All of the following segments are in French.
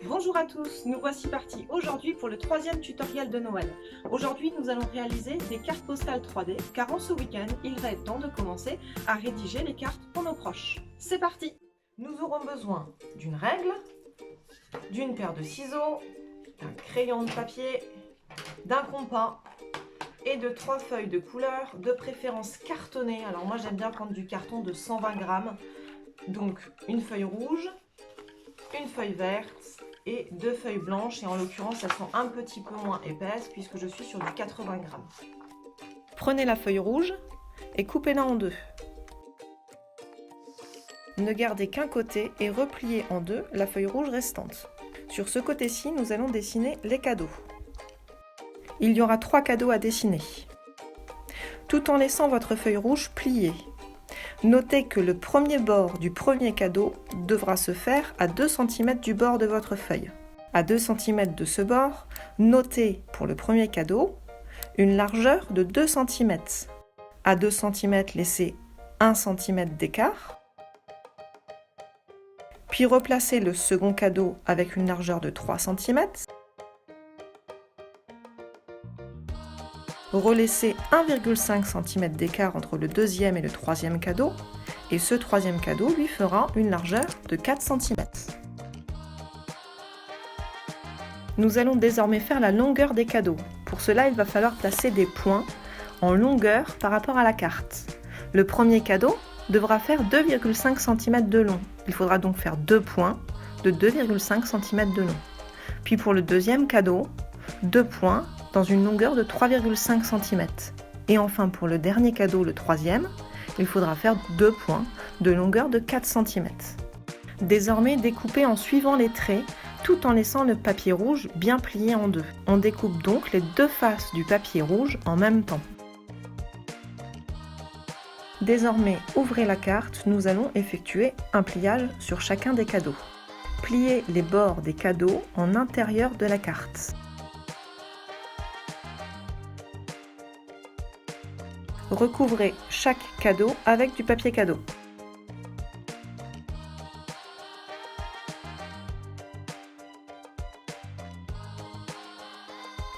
Bonjour à tous, nous voici partis aujourd'hui pour le troisième tutoriel de Noël. Aujourd'hui, nous allons réaliser des cartes postales 3D, car en ce week-end, il va être temps de commencer à rédiger les cartes pour nos proches. C'est parti! Nous aurons besoin d'une règle, d'une paire de ciseaux, d'un crayon de papier, d'un compas et de 3 feuilles de couleur, de préférence cartonnées. Alors moi, j'aime bien prendre du carton de 120 grammes. Donc, une feuille rouge, une feuille verte et 2 feuilles blanches, et en l'occurrence elles sont un petit peu moins épaisses puisque je suis sur du 80 grammes. Prenez la feuille rouge et coupez-la en deux. Ne gardez qu'un côté et repliez en deux la feuille rouge restante. Sur ce côté-ci, nous allons dessiner les cadeaux. Il y aura 3 cadeaux à dessiner, tout en laissant votre feuille rouge pliée. Notez que le premier bord du premier cadeau devra se faire à 2 cm du bord de votre feuille. À 2 cm de ce bord, notez pour le premier cadeau une largeur de 2 cm. À 2 cm, laissez 1 cm d'écart. Puis replacez le second cadeau avec une largeur de 3 cm. Relaissez 1,5 cm d'écart entre le deuxième et le troisième cadeau, et ce troisième cadeau lui fera une largeur de 4 cm. Nous allons désormais faire la longueur des cadeaux. Pour cela, il va falloir placer des points en longueur par rapport à la carte. Le premier cadeau devra faire 2,5 cm de long. Il faudra donc faire 2 points de 2,5 cm de long. Puis pour le deuxième cadeau, 2 points dans une longueur de 3,5 cm. Et enfin pour le dernier cadeau, le troisième, il faudra faire 2 points de longueur de 4 cm. Désormais, découpez en suivant les traits, tout en laissant le papier rouge bien plié en deux. On découpe donc les deux faces du papier rouge en même temps. Désormais, ouvrez la carte, nous allons effectuer un pliage sur chacun des cadeaux. Pliez les bords des cadeaux en intérieur de la carte. Recouvrez chaque cadeau avec du papier cadeau.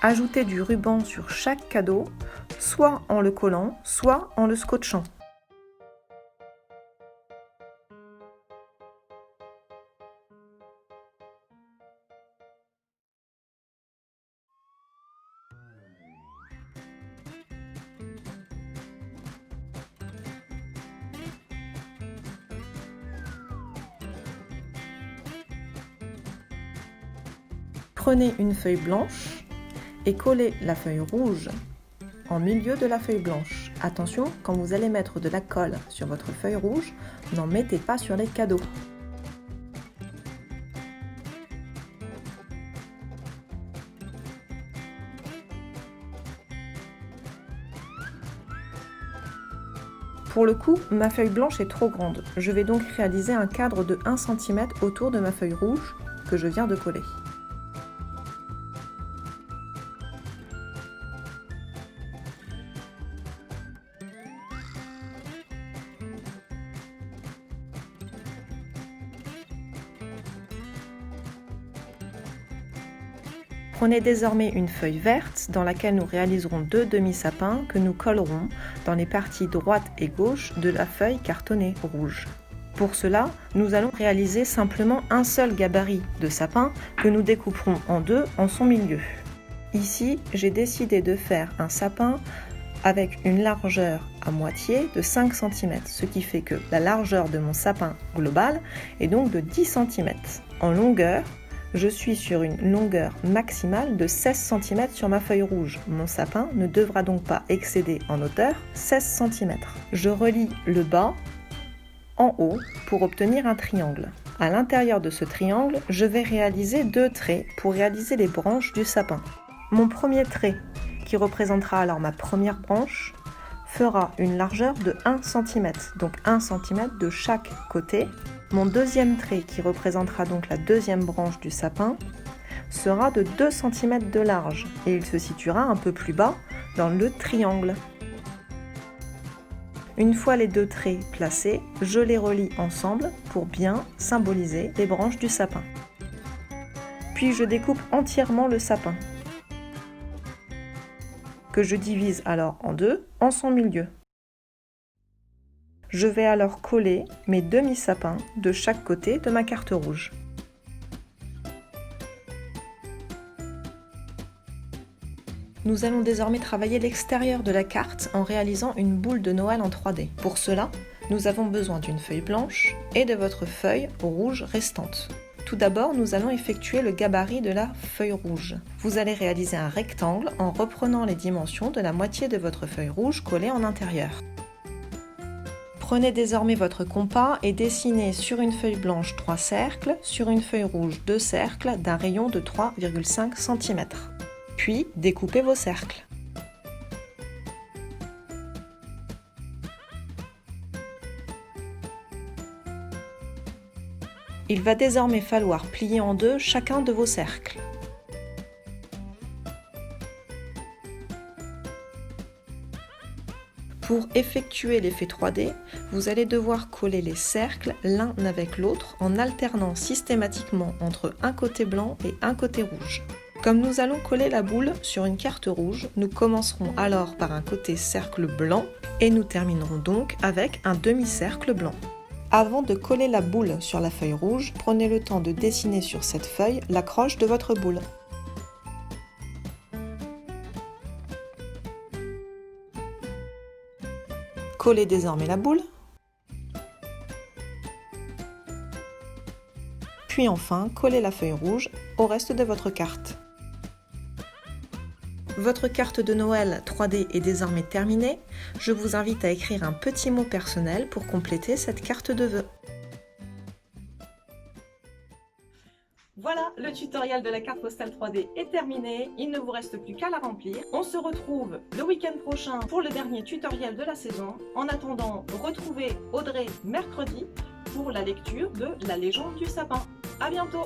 Ajoutez du ruban sur chaque cadeau, soit en le collant, soit en le scotchant. Prenez une feuille blanche et collez la feuille rouge en milieu de la feuille blanche. Attention, quand vous allez mettre de la colle sur votre feuille rouge, n'en mettez pas sur les cadeaux. Pour le coup, ma feuille blanche est trop grande. Je vais donc réaliser un cadre de 1 cm autour de ma feuille rouge que je viens de coller. Prenez désormais une feuille verte dans laquelle nous réaliserons 2 demi-sapins que nous collerons dans les parties droite et gauche de la feuille cartonnée rouge. Pour cela, nous allons réaliser simplement un seul gabarit de sapin que nous découperons en deux en son milieu. Ici, j'ai décidé de faire un sapin avec une largeur à moitié de 5 cm, ce qui fait que la largeur de mon sapin global est donc de 10 cm. En longueur, je suis sur une longueur maximale de 16 cm sur ma feuille rouge. Mon sapin ne devra donc pas excéder en hauteur 16 cm. Je relie le bas en haut pour obtenir un triangle. À l'intérieur de ce triangle, je vais réaliser 2 traits pour réaliser les branches du sapin. Mon premier trait, qui représentera alors ma première branche, fera une largeur de 1 cm, donc 1 cm de chaque côté. Mon deuxième trait, qui représentera donc la deuxième branche du sapin, sera de 2 cm de large et il se situera un peu plus bas dans le triangle. Une fois les 2 traits placés, je les relie ensemble pour bien symboliser les branches du sapin. Puis je découpe entièrement le sapin, que je divise alors en deux, en son milieu. Je vais alors coller mes demi-sapins de chaque côté de ma carte rouge. Nous allons désormais travailler l'extérieur de la carte en réalisant une boule de Noël en 3D. Pour cela, nous avons besoin d'une feuille blanche et de votre feuille rouge restante. Tout d'abord, nous allons effectuer le gabarit de la feuille rouge. Vous allez réaliser un rectangle en reprenant les dimensions de la moitié de votre feuille rouge collée en intérieur. Prenez désormais votre compas et dessinez sur une feuille blanche 3 cercles, sur une feuille rouge 2 cercles d'un rayon de 3,5 cm. Puis découpez vos cercles. Il va désormais falloir plier en deux chacun de vos cercles. Pour effectuer l'effet 3D, vous allez devoir coller les cercles l'un avec l'autre en alternant systématiquement entre un côté blanc et un côté rouge. Comme nous allons coller la boule sur une carte rouge, nous commencerons alors par un côté cercle blanc et nous terminerons donc avec un demi-cercle blanc. Avant de coller la boule sur la feuille rouge, prenez le temps de dessiner sur cette feuille l'accroche de votre boule. Collez désormais la boule. Puis enfin, collez la feuille rouge au reste de votre carte. Votre carte de Noël 3D est désormais terminée. Je vous invite à écrire un petit mot personnel pour compléter cette carte de vœux. Voilà, le tutoriel de la carte postale 3D est terminé. Il ne vous reste plus qu'à la remplir. On se retrouve le week-end prochain pour le dernier tutoriel de la saison. En attendant, retrouvez Audrey mercredi pour la lecture de La légende du sapin. À bientôt!